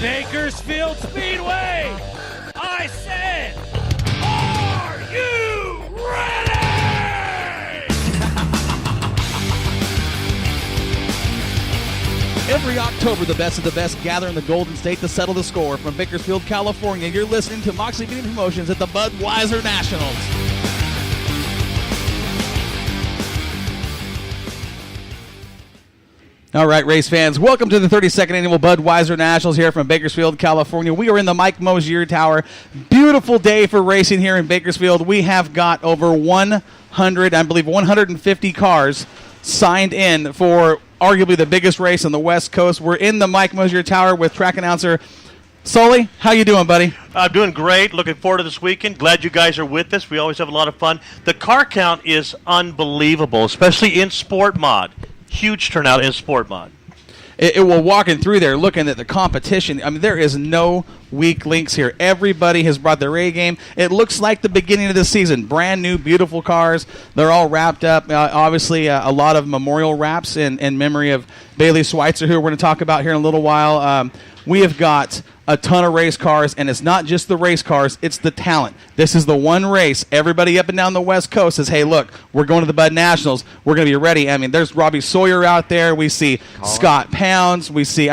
Bakersfield Speedway, I said, are you ready? Every October, the best of the best gather in the Golden State to settle the score. From Bakersfield, California, you're listening to Moxley Beating Promotions at the Budweiser Nationals. All right, race fans, welcome to the 32nd Annual Budweiser Nationals here from Bakersfield, California. We are in the Mike Moshier Tower. Beautiful day for racing here in Bakersfield. We have got over 150 cars signed in for arguably the biggest race on the West Coast. We're in the Mike Moshier Tower with track announcer Sully. How you doing, buddy? I'm doing great. Looking forward to this weekend. Glad you guys are with us. We always have a lot of fun. The car count is unbelievable, especially in Sport Mod. Huge turnout in Sport Mod. We're walking through there looking at the competition. I mean, there is no weak links here. Everybody has brought their A game. It looks like the beginning of the season. Brand new, beautiful cars. They're all wrapped up. Obviously, a lot of memorial wraps in memory of Bailey Schweitzer, who we're going to talk about here in a little while. We have got a ton of race cars, and it's not just the race cars, it's the talent. This is the one race. Everybody up and down the West Coast says, hey, look, we're going to the Bud Nationals. We're going to be ready. I mean, there's Robbie Sawyer out there. We see Scott Pounds. We see,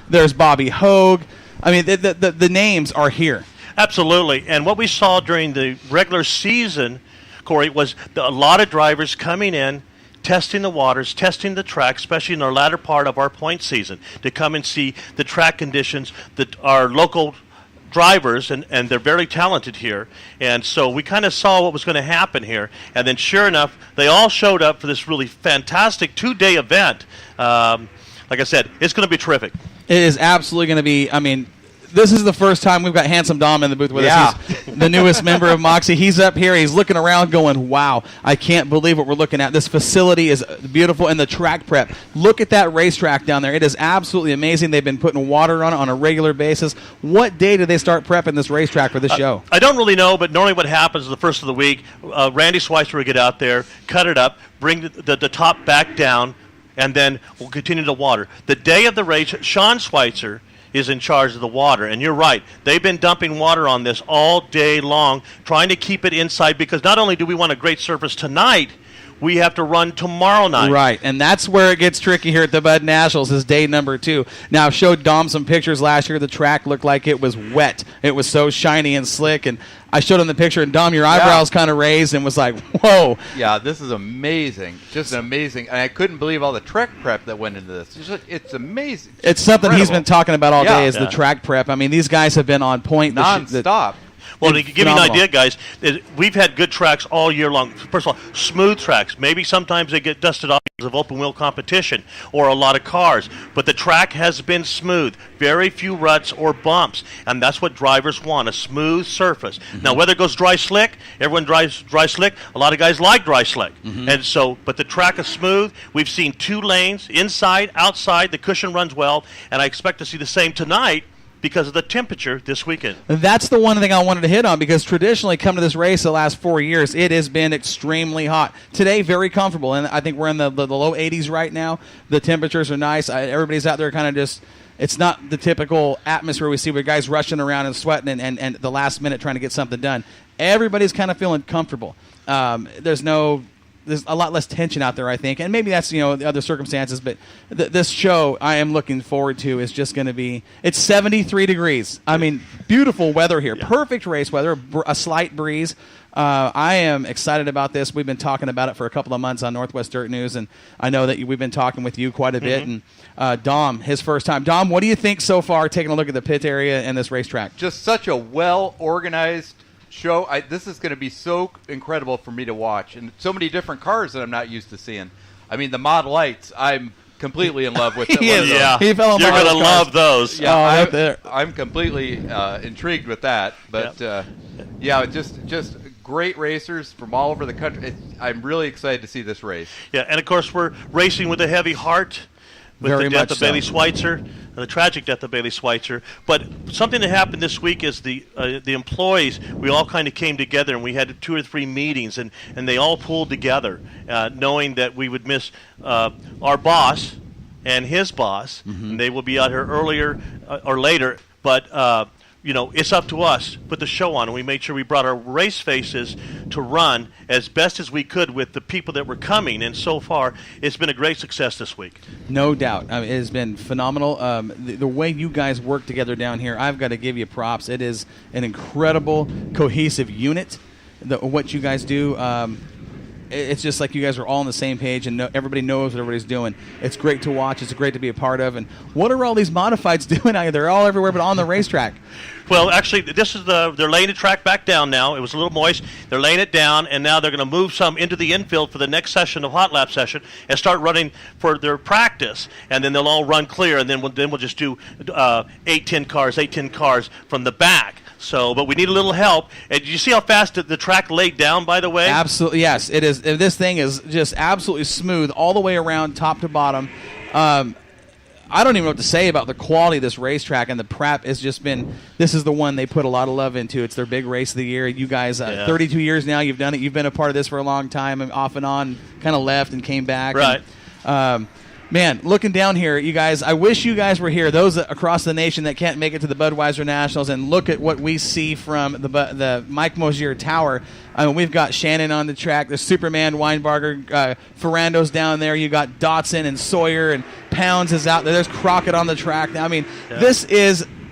there's Bobby Hogue. The names are here. Absolutely. And what we saw during the regular season, Corey, was a lot of drivers coming in, testing the waters, testing the track, especially in the latter part of our point season, to come and see the track conditions that our local drivers, and they're very talented here. And so we kind of saw what was going to happen here. And then sure enough, they all showed up for this really fantastic two-day event. Like I said, it's going to be terrific. It is absolutely going to be, this is the first time we've got Handsome Dom in the booth with us. He's the newest member of Moxie. He's up here. He's looking around going, wow, I can't believe what we're looking at. This facility is beautiful, and the track prep. Look at that racetrack down there. It is absolutely amazing. They've been putting water on it on a regular basis. What day did they start prepping this racetrack for this show? I don't really know, but normally what happens is the first of the week, Randy Schweitzer will get out there, cut it up, bring the top back down, and then we'll continue to water. The day of the race, Sean Schweitzer is in charge of the water. And you're right. They've been dumping water on this all day long, trying to keep it inside, because not only do we want a great surface tonight, we have to run tomorrow night. Right, and that's where it gets tricky here at the Bud Nationals is day number 2. Now, I showed Dom some pictures last year. The track looked like it was wet. It was so shiny and slick, and I showed him the picture, and Dom, your eyebrows kind of raised and was like, whoa. Yeah, this is amazing. Just amazing. And I couldn't believe all the track prep that went into this. It's amazing. It's something incredible. He's been talking about all day is the track prep. These guys have been on point. Non-stop. Well, to give you an idea, guys, we've had good tracks all year long. First of all, smooth tracks. Maybe sometimes they get dusted off because of open-wheel competition or a lot of cars. But the track has been smooth. Very few ruts or bumps. And that's what drivers want, a smooth surface. Mm-hmm. Now, whether it goes dry slick, everyone drives dry slick. A lot of guys like dry slick. Mm-hmm. And so, but the track is smooth. We've seen 2 lanes, inside, outside. The cushion runs well. And I expect to see the same tonight, because of the temperature this weekend. That's the one thing I wanted to hit on, because traditionally, come to this race the last 4 years, it has been extremely hot. Today, very comfortable, and I think we're in the low 80s right now. The temperatures are nice. Everybody's out there kind of just, it's not the typical atmosphere we see where guys rushing around and sweating and the last minute trying to get something done. Everybody's kind of feeling comfortable. There's a lot less tension out there, I think, and maybe that's the other circumstances. But this show I am looking forward to is just going to be. It's 73 degrees. Beautiful weather here. Yeah. Perfect race weather. A slight breeze. I am excited about this. We've been talking about it for a couple of months on Northwest Dirt News, and I know that we've been talking with you quite a bit. Mm-hmm. And Dom, his first time. Dom, what do you think so far? Taking a look at the pit area and this racetrack. Just such a well-organized show. This is going to be so incredible for me to watch, and so many different cars that I'm not used to seeing. The Model Lights, I'm completely in love with. He fell in You're love going to with love those. Yeah, I'm completely intrigued with that. But just great racers from all over the country. I'm really excited to see this race. Yeah, and of course we're racing with a heavy heart. with Very the death much of Bailey so. Schweitzer, the tragic death of Bailey Schweitzer. But something that happened this week is the employees, we all kind of came together and we had 2 or 3 meetings, and they all pulled together, knowing that we would miss our boss and his boss. And they will be out here earlier or later, but it's up to us to put the show on, and we made sure we brought our race faces to run as best as we could with the people that were coming, and so far it's been a great success this week. No doubt. It has been phenomenal. The way you guys work together down here, I've got to give you props. It is an incredible, cohesive unit, what you guys do. It's just like you guys are all on the same page, and everybody knows what everybody's doing. It's great to watch. It's great to be a part of. And what are all these modifieds doing out here? They're all everywhere but on the racetrack. Well, actually, they're laying the track back down now. It was a little moist. They're laying it down, and now they're going to move some into the infield for the next session of hot lap session and start running for their practice. And then they'll all run clear, and then we'll just do 8-10 cars from the back. So, but we need a little help. And did you see how fast the track laid down, by the way? Absolutely, yes. It is. This thing is just absolutely smooth all the way around, top to bottom. I don't even know what to say about the quality of this racetrack, and the prep has just been, this is the one they put a lot of love into. It's their big race of the year. You guys, 32 years now, you've done it. You've been a part of this for a long time, and off and on, kind of left and came back. Right. And, man, looking down here, you guys, I wish you guys were here, those across the nation that can't make it to the Budweiser Nationals, and look at what we see from the Mike Moshier Tower. I mean, we've got Shannon on the track, there's Superman, Weinbarger, Ferrando's down there, you got Dotson and Sawyer, and Pounds is out there, there's Crockett on the track. I mean,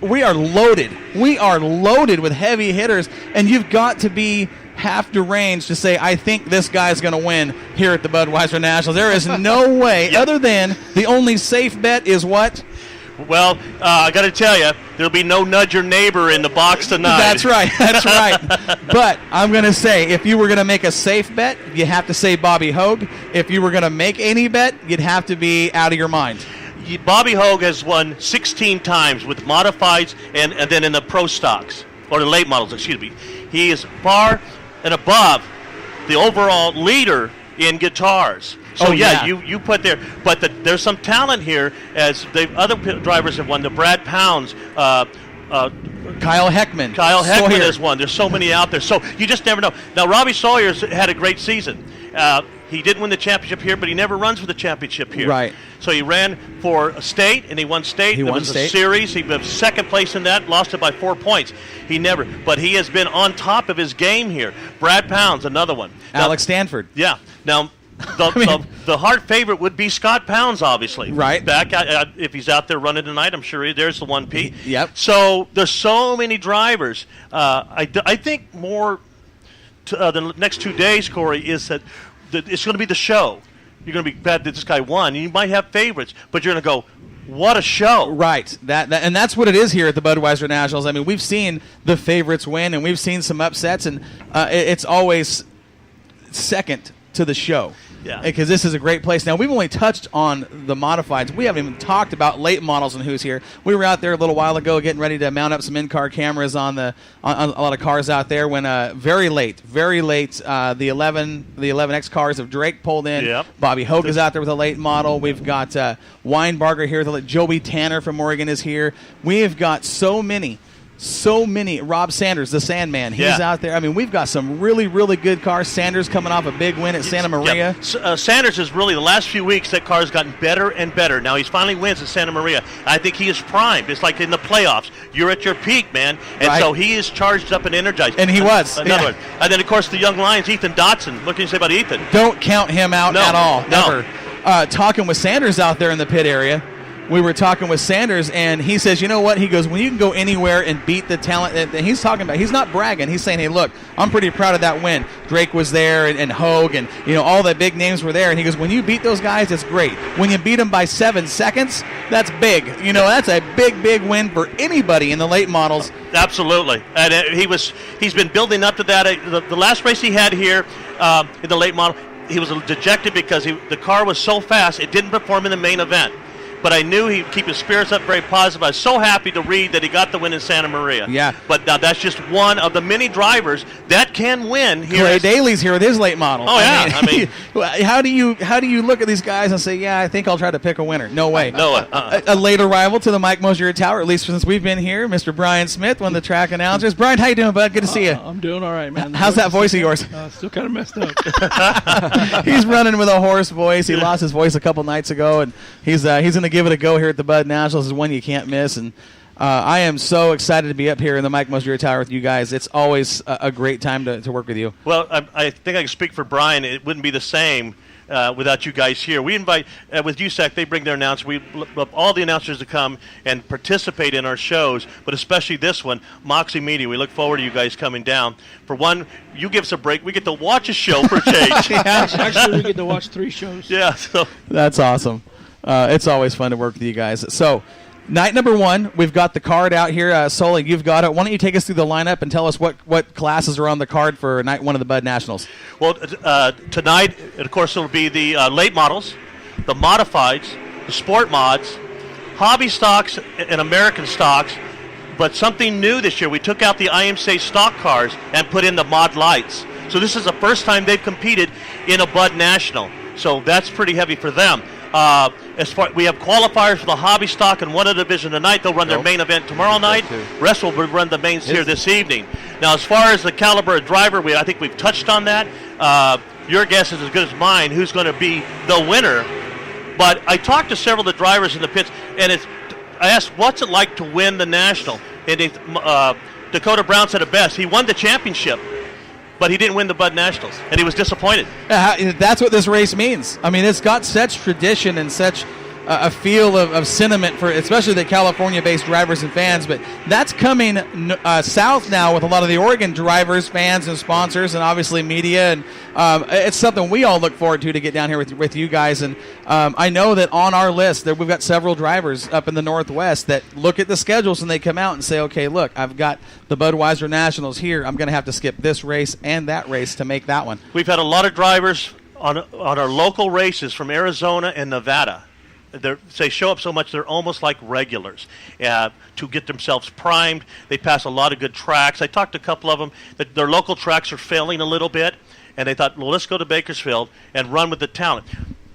we are loaded. We are loaded with heavy hitters, and you've got to be half deranged to say, I think this guy's going to win here at the Budweiser Nationals. There is no way, other than the only safe bet is what? Well, I got to tell you, there'll be no nudge your neighbor in the box tonight. That's right. That's right. But I'm going to say, if you were going to make a safe bet, you have to say Bobby Hogue. If you were going to make any bet, you'd have to be out of your mind. Bobby Hogue has won 16 times with modifieds and then in the pro stocks, or the late models, excuse me. He is far and above the overall leader in guitars. So you put there, but there's some talent here, as the other drivers have won. The Brad Pounds, Kyle Heckman. Sawyer has won. There's so many out there. So you just never know. Now, Robbie Sawyer's had a great season. He didn't win the championship here, but he never runs for the championship here. Right. So he ran for a state, and he won state. He won was state. A series. He was second place in that, lost it by 4 points. But he has been on top of his game here. Brad Pounds, another one. Alex Stanford. Yeah. Now, the hard favorite would be Scott Pounds, obviously. Right. Back if he's out there running tonight, I'm sure there's the 1P. Yep. So there's so many drivers. I think more the next 2 days, Corey, is that it's going to be the show. You're going to be glad that this guy won. You might have favorites, but you're going to go, what a show. Right. And that's what it is here at the Budweiser Nationals. I mean, we've seen the favorites win, and we've seen some upsets, and it's always second to the show. Yeah. Because this is a great place. Now, we've only touched on the modifieds. We haven't even talked about late models and who's here. We were out there a little while ago getting ready to mount up some in-car cameras on a lot of cars out there when very late, the 11X cars of Drake pulled in. Yep. Bobby Hogue is out there with a late model. We've got Weinbarger here. Joey Tanner from Oregon is here. We have got so many. Rob Sanders, the Sandman, he's out there. I mean, we've got some really, really good cars. Sanders coming off a big win at Santa Maria. Yeah. Sanders is really, the last few weeks, that car has gotten better and better. Now, he's finally wins at Santa Maria. I think he is primed. It's like in the playoffs. You're at your peak, man. And so he is charged up and energized. And he was. Another one. And then, of course, the young Lions, Ethan Dotson. What can you say about Ethan? Don't count him out at all. No. Never. Talking with Sanders out there in the pit area. We were talking with Sanders, and he says, you know what? He goes, when you can go anywhere and beat the talent that he's talking about, he's not bragging. He's saying, hey, look, I'm pretty proud of that win. Drake was there, and Hogue, and all the big names were there. And he goes, when you beat those guys, it's great. When you beat them by 7 seconds, that's big. That's a big, big win for anybody in the late models. Absolutely. And he's been building up to that. The last race he had here in the late model, he was dejected because the car was so fast, it didn't perform in the main event. But I knew he'd keep his spirits up, very positive. I was so happy to read that he got the win in Santa Maria. Yeah. But now that's just one of the many drivers that that can win here. Clay Daly's here with his late model. Oh, yeah. I mean, how do you look at these guys and say, yeah, I think I'll try to pick a winner? No way. No. A late arrival to the Mike Moshier Tower, at least since we've been here, Mr. Brian Smith, one of the track announcers. Brian, how you doing, bud? Good to see you. I'm doing all right, man. How's that voice of yours? Still kind of messed up. He's running with a hoarse voice. He lost his voice a couple nights ago, and he's going to give it a go here at the Bud Nationals. It's one you can't miss, and I am so excited to be up here in the Mike Moshier Tower with you guys. It's always a great time to work with you. Well, I think I can speak for Brian. It wouldn't be the same without you guys here. We invite, with USAC, they bring their announcers. We love all the announcers to come and participate in our shows, but especially this one, Moxie Media. We look forward to you guys coming down. For one, you give us a break. We get to watch a show for a change. Actually, we get to watch 3 shows. Yeah. So. That's awesome. It's always fun to work with you guys. So, night number 1, we've got the card out here. Sully, you've got it. Why don't you take us through the lineup and tell us what classes are on the card for night 1 of the Bud Nationals? Well, tonight, of course, it'll be the late models, the modifieds, the sport mods, hobby stocks, and American stocks. But something new this year, we took out the IMCA stock cars and put in the mod lights. So this is the first time they've competed in a Bud National. So that's pretty heavy for them. We have qualifiers for the hobby stock and one of the division tonight. They'll run their main event tomorrow night. Rest will run the mains here this evening. Now, as far as the caliber of driver, I think we've touched on that. Your guess is as good as mine who's going to be the winner. But I talked to several of the drivers in the pits, and I asked, what's it like to win the National? And Dakota Brown said it best. He won the championship, but he didn't win the Bud Nationals, and he was disappointed. That's what this race means. I mean, it's got such tradition and such a feel of sentiment for especially the California-based drivers and fans, but that's coming south now with a lot of the Oregon drivers, fans, and sponsors, and obviously media, and it's something we all look forward to get down here with you guys. And I know that on our list, we've got several drivers up in the Northwest that look at the schedules and they come out and say, okay, look, I've got the Budweiser Nationals here. I'm going to have to skip this race and that race to make that one. We've had a lot of drivers on our local races from Arizona and Nevada. They show up so much they're almost like regulars to get themselves primed. They pass a lot of good tracks. I talked to a couple of them that their local tracks are failing a little bit, and they thought, well, let's go to Bakersfield and run with the talent.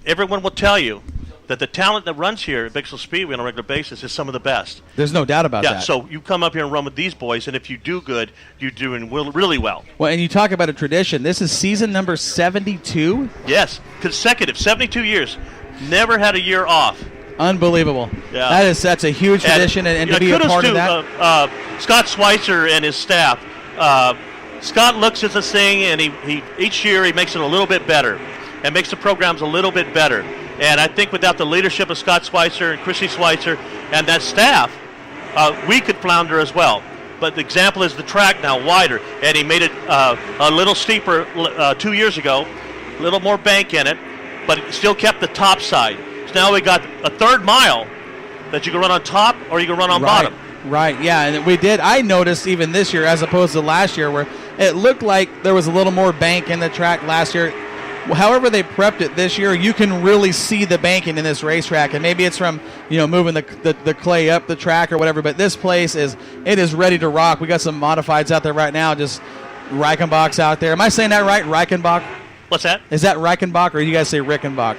Everyone will tell you that the talent that runs here at Bakersfield Speedway on a regular basis is some of the best. There's no doubt about that. Yeah, so you come up here and run with these boys, and if you do good, you're doing really well. Well, and you talk about a tradition. This is season number 72? Yes, consecutive, 72 years. Never had a year off. Unbelievable. Yeah. That's a huge tradition, and to be a part of that. Scott Schweitzer and his staff. Scott looks at this thing, and he each year he makes it a little bit better and makes the programs a little bit better. And I think without the leadership of Scott Schweitzer and Chrissy Schweitzer and that staff, we could flounder as well. But the example is the track now wider, and he made it a little steeper 2 years ago, a little more bank in it, but it still kept the top side. So now we got a third mile that you can run on top or you can run on bottom. Right, yeah, and we did. I noticed even this year as opposed to last year where it looked like there was a little more bank in the track last year. However they prepped it this year, you can really see the banking in this racetrack, and maybe it's from moving the clay up the track or whatever. But this place is ready to rock. We got some modifieds out there right now, just Reichenbach's out there. Am I saying that right, Reichenbach? What's that? Is that Reichenbach or you guys say Rickenbach?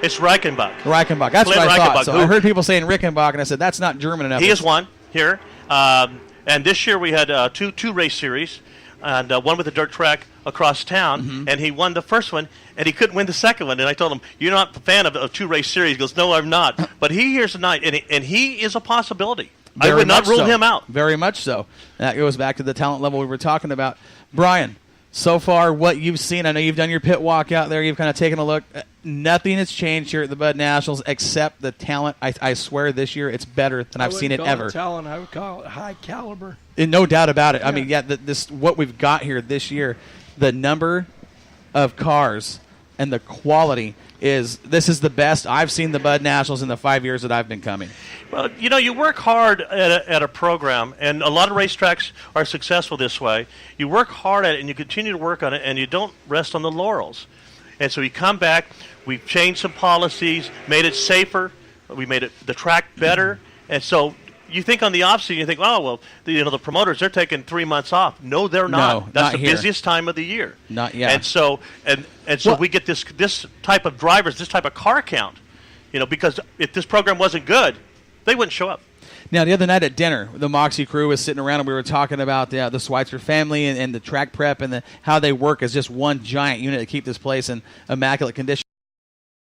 It's Reichenbach. Reichenbach. That's what I thought. So I heard people saying Rickenbach, and I said that's not German enough. He is one here, and this year we had two race series. And one with the dirt track across town, and he won the first one, and he couldn't win the second one. And I told him, "You're not a fan of a two-race series." He goes, "No, I'm not." But he here's tonight, and he is a possibility. I would not rule him out. Very much so. That goes back to the talent level we were talking about. Brian, so far, what you've seen, I know you've done your pit walk out there. You've kind of taken a look. Nothing has changed here at the Bud Nationals except the talent. I swear this year it's better than I've seen it ever. Talent, I would call it high caliber. No doubt about it. Yeah. I mean, this what we've got here this year, the number of cars and the quality this is the best I've seen the Bud Nationals in the 5 years that I've been coming. Well, you work hard at a program, and a lot of racetracks are successful this way. You work hard at it, and you continue to work on it, and you don't rest on the laurels. And so you come back, we've changed some policies, made it safer, we made the track better, and so you think on the off season, you think, oh well, the promoters, they're taking 3 months off. No, they're not. No, That's not the here. busiest time of the year. Not yet. And so Well- we get this type of drivers, this type of car count. Because if this program wasn't good, they wouldn't show up. Now, the other night at dinner, the Moxie crew was sitting around and we were talking about the Schweitzer family and the track prep and how they work as just one giant unit to keep this place in immaculate condition.